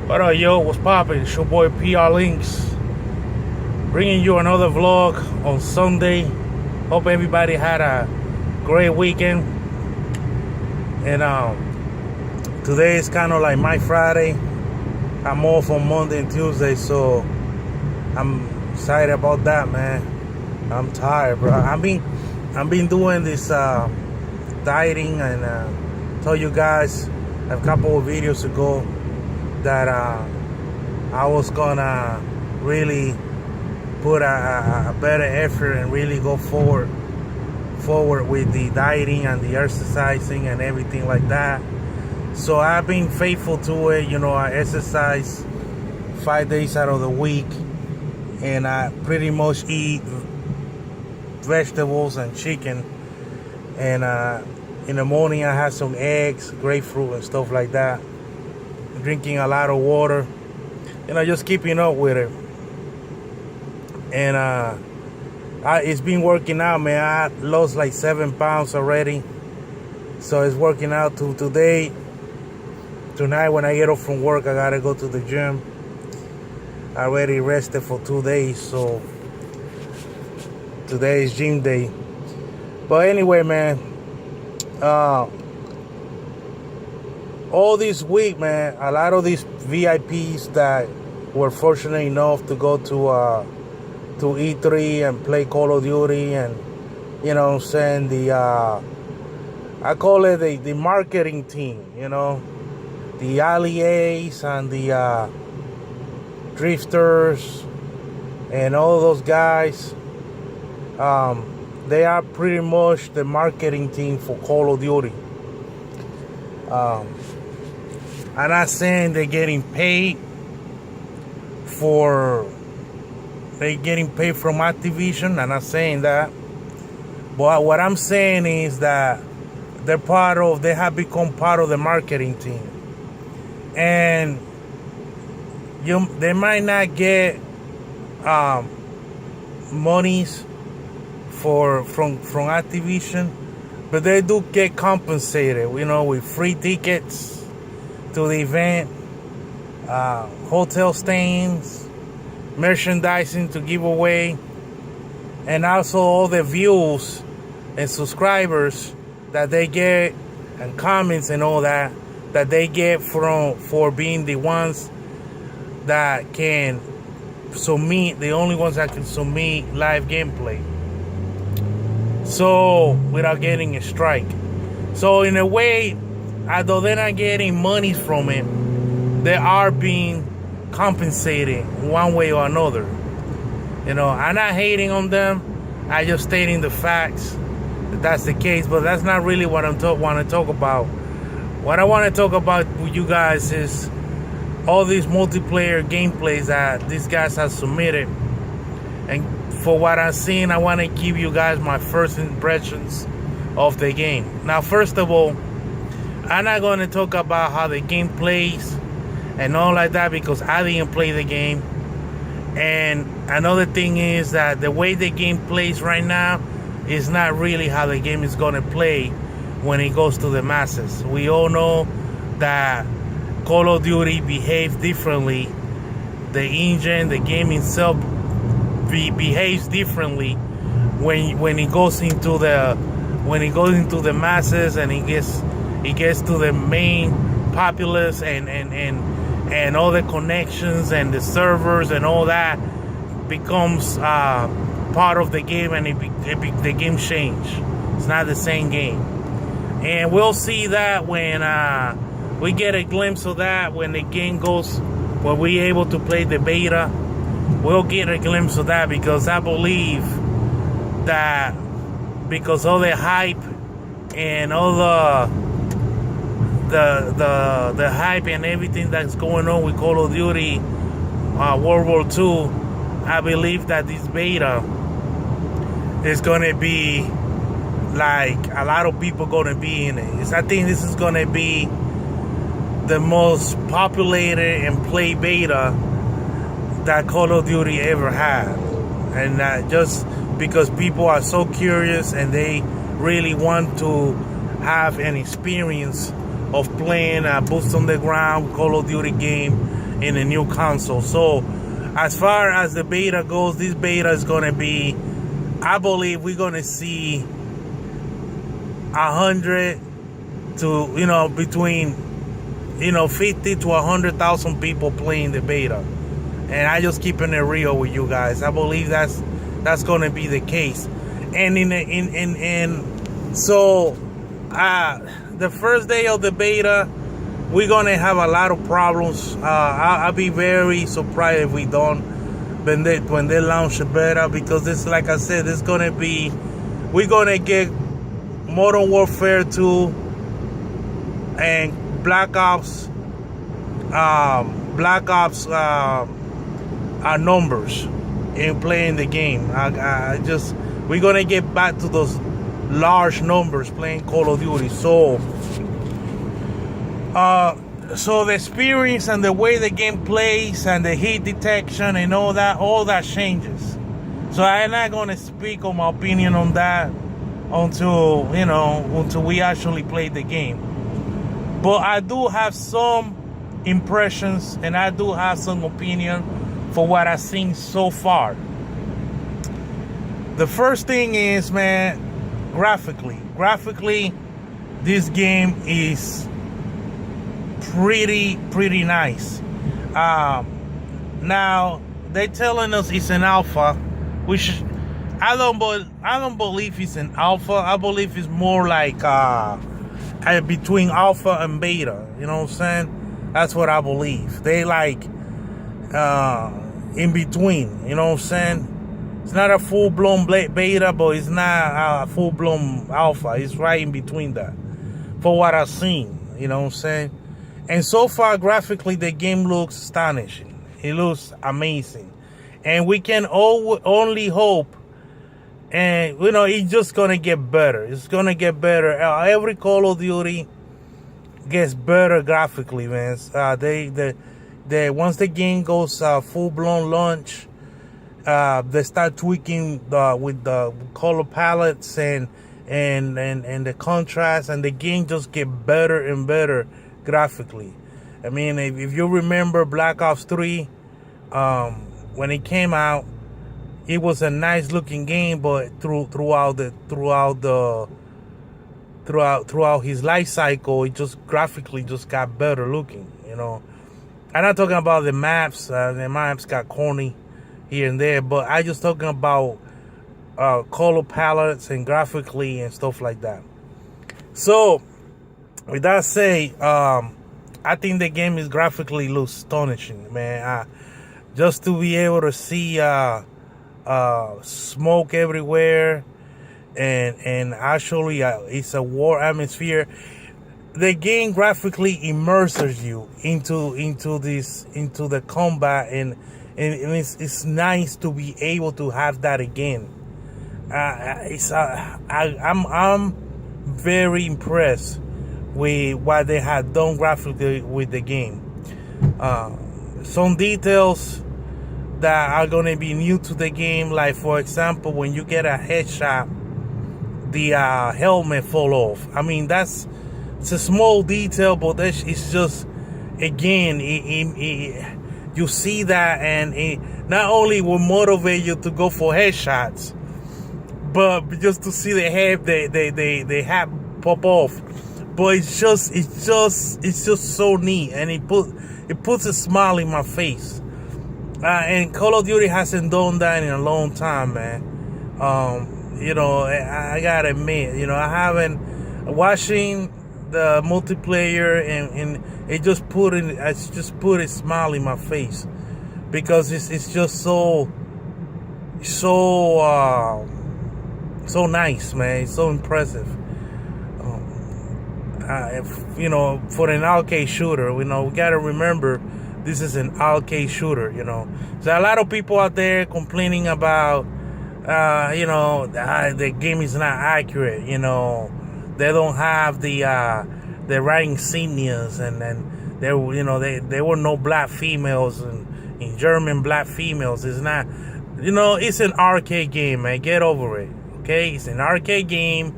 What up, yo? What's poppin'? It's your boy PR Links, bringing you another vlog on Sunday. Hope everybody had a great weekend. And today is kind of like my Friday. I'm off on Monday and Tuesday, so I'm excited about that, man. I'm tired, bro. I've been doing this dieting, and told you guys a couple of videos ago that I was gonna really put a better effort and really go forward with the dieting and the exercising and everything like that. So I've been faithful to it. You know, I exercise 5 days out of the week, and I pretty much eat vegetables and chicken, and in the morning I have some eggs, grapefruit and stuff like that, drinking a lot of water, just keeping up with it. And it's been working out, man. I lost like 7 pounds already, so it's working out. To tonight when I get off from work, I gotta go to the gym. I already rested for 2 days, so today is gym day. But anyway, man, all this week, man, a lot of these VIPs that were fortunate enough to go to E3 and play Call of Duty, and you know what I'm saying, I call it the marketing team, the allies and the drifters and all those guys. They are pretty much the marketing team for Call of Duty. I'm not saying they're getting paid from Activision. I'm not saying that. But what I'm saying is that they have become part of the marketing team. And they might not get monies from Activision, but they do get compensated, with free tickets to the event, hotel stays, merchandising to give away, and also all the views and subscribers that they get, and comments and all that they get for being the ones that can submit, the only ones that can submit live gameplay, so without getting a strike. So in a way, although they're not getting money from it, they are being compensated one way or another. I'm not hating on them. I just stating the facts that's the case. But that's not really what I want to talk about. What I want to talk about with you guys is all these multiplayer gameplays that these guys have submitted. And for what I've seen, I want to give you guys my first impressions of the game. Now, first of all, I'm not going to talk about how the game plays and all like that, because I didn't play the game. And another thing is that the way the game plays right now is not really how the game is going to play when it goes to the masses. We all know that Call of Duty behaves differently. The engine, the game itself behaves differently when it goes into the masses, and it gets to the main populace and all the connections and the servers and all that becomes part of the game, and the game change. It's not the same game, and we'll see that when we get a glimpse of that when the game goes, when we're able to play the beta. We'll get a glimpse of that, because I believe that because all the hype and all the hype and everything that's going on with Call of Duty World War II, I believe that this beta is going to be like a lot of people going to be in it. I think this is going to be the most populated and played beta that Call of Duty ever had. And just because people are so curious and they really want to have an experience of playing a boots on the ground Call of Duty game in the new console. So as far as the beta goes, this beta is going to be, I believe we're going to see 100 to, between, 50 to 100,000 people playing the beta. And I just keeping it real with you guys. I believe that's going to be the case. And so the first day of the beta, we're going to have a lot of problems. I'll be very surprised if we don't when they launch the beta, because this, like I said, it's going to be, we're going to get Modern Warfare 2 and Black Ops numbers in playing the game. We're going to get back to those large numbers playing Call of Duty. So the experience and the way the game plays and the heat detection and all that changes. So I'm not going to speak on my opinion on that until we actually play the game. But I do have some impressions and I do have some opinion for what I've seen so far. The first thing is, man, graphically, this game is pretty nice. Now they're telling us it's an alpha, which I don't believe it's an alpha. I believe it's more like between alpha and beta. You know what I'm saying? That's what I believe. They like in between. You know what I'm saying? It's not a full-blown beta, but it's not a full-blown alpha. It's right in between that, for what I've seen. You know what I'm saying? And so far, graphically, the game looks astonishing. It looks amazing. And we can only hope, and, it's just going to get better. It's going to get better. Every Call of Duty gets better graphically, man. Once the game goes full-blown launch, they start tweaking with the color palettes and the contrast, and the game just get better and better graphically. I mean, if you remember Black Ops 3, when it came out, it was a nice looking game, but throughout his life cycle, it just graphically just got better looking. I'm not talking about the maps. The maps got corny here and there, but I just talking about color palettes and graphically and stuff like that. So with that said, I think the game is graphically looks astonishing, man. Just to be able to see smoke everywhere, and actually it's a war atmosphere. The game graphically immerses you into the combat, and it's nice to be able to have that again. I'm very impressed with what they have done graphically with the game. Some details that are going to be new to the game, like for example, when you get a headshot, the helmet fall off. I mean, it's a small detail, but it's just, again, you see that, and it not only will motivate you to go for headshots, but just to see the head, they have pop off. But it's just so neat, and it puts a smile in my face. And Call of Duty hasn't done that in a long time, man. I gotta admit, I haven't watching the multiplayer, and it just put a smile in my face, because it's just so nice, man. It's so impressive. For an arcade shooter, we gotta remember this is an arcade shooter. So a lot of people out there complaining about the game is not accurate. They don't have the right insignias, and there were no black females in German black females. It's not, it's an arcade game, man. Get over it, okay? It's an arcade game,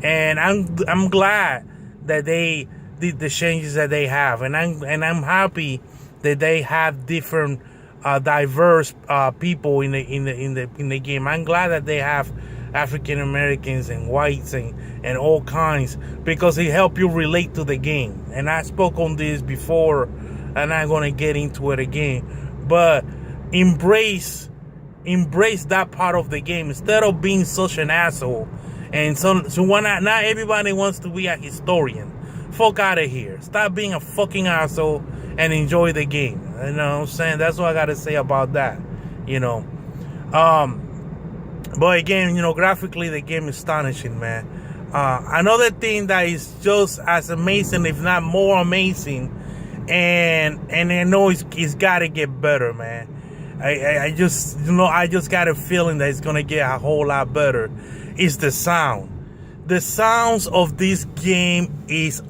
and I'm glad that they did the changes that they have, and I'm happy that they have different diverse people in the game. I'm glad that they have African Americans and whites and all kinds, because it help you relate to the game. And I spoke on this before, and I'm gonna get into it again. But embrace that part of the game instead of being such an asshole. And so why not everybody wants to be a historian. Fuck out of here. Stop being a fucking asshole and enjoy the game. You know what I'm saying? That's what I gotta say about that. But again, graphically the game is astonishing, man. Another thing that is just as amazing, if not more amazing, and I know it's gotta get better, man. I just got a feeling that it's gonna get a whole lot better. Is the sound. The sounds of this game is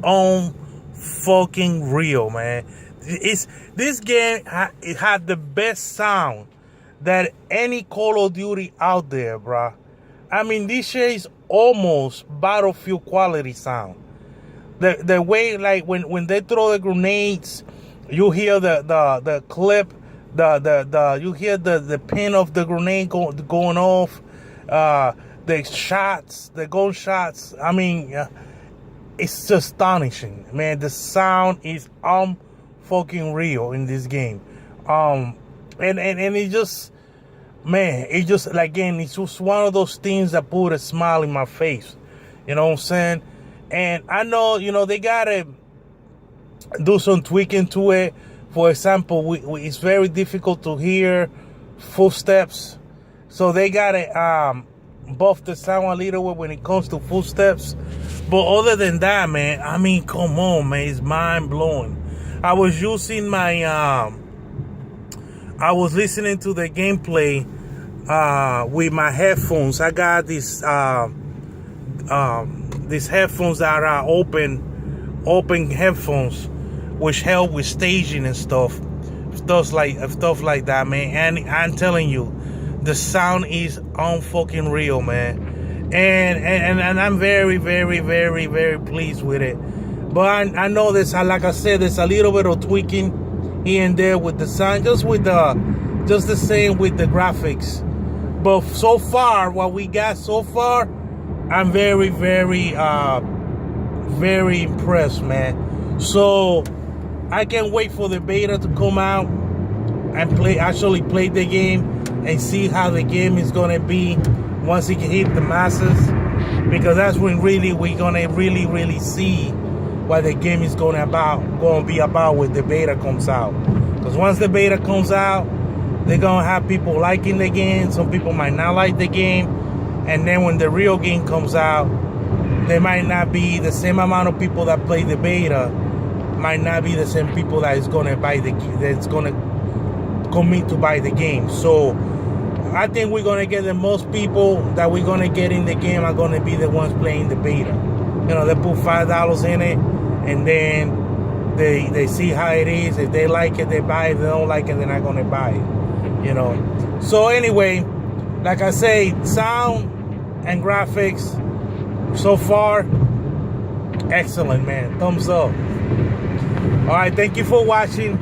on fucking real, man. This game it had the best sound that any Call of Duty out there, bruh. I mean, this shit is almost Battlefield quality sound. The way, like, when they throw the grenades, you hear the clip, you hear the pin of the grenade going off, the shots, the gunshots. I mean, it's just astonishing, man. The sound is fucking real in this game. And it just, man, it just, again, it's just one of those things that put a smile in my face. You know what I'm saying? And I know, they gotta do some tweaking to it. For example, it's very difficult to hear footsteps, so they gotta buff the sound a little bit when it comes to footsteps. But other than that, man, I mean, come on, man, it's mind blowing. I was using my I was listening to the gameplay with my headphones. I got these headphones that are open headphones, which help with staging and stuff like that, man. And I'm telling you, the sound is fucking real, man. And I'm very, very, very, very pleased with it. But I know there's, like I said, there's a little bit of tweaking here and there with the sound, just the same with the graphics. But so far, what we got so far, I'm very, very, very impressed, man. So I can't wait for the beta to come out and actually play the game and see how the game is gonna be once it can hit the masses, because that's when really we're gonna really see what the game is gonna be about when the beta comes out. Because once the beta comes out, they're gonna have people liking the game. Some people might not like the game, and then when the real game comes out, there might not be the same amount of people that play the beta. Might not be the same people that is gonna buy that's gonna commit to buy the game. So I think we're gonna get the most people that we're gonna get in the game are gonna be the ones playing the beta. They put $5 in it, and then they see how it is. If they like it, they buy it. If they don't like it, they're not gonna buy it. So anyway, like I say, sound and graphics so far, excellent, man. Thumbs up. All right, thank you for watching.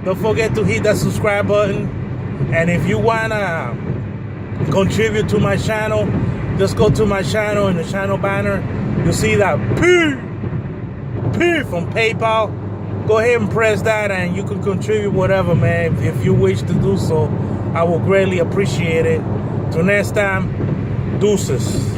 Don't forget to hit that subscribe button. And if you wanna contribute to my channel, just go to my channel in the channel banner. You'll see that P from PayPal. Go ahead and press that, and you can contribute whatever, man. If you wish to do so, I will greatly appreciate it. Till next time, deuces.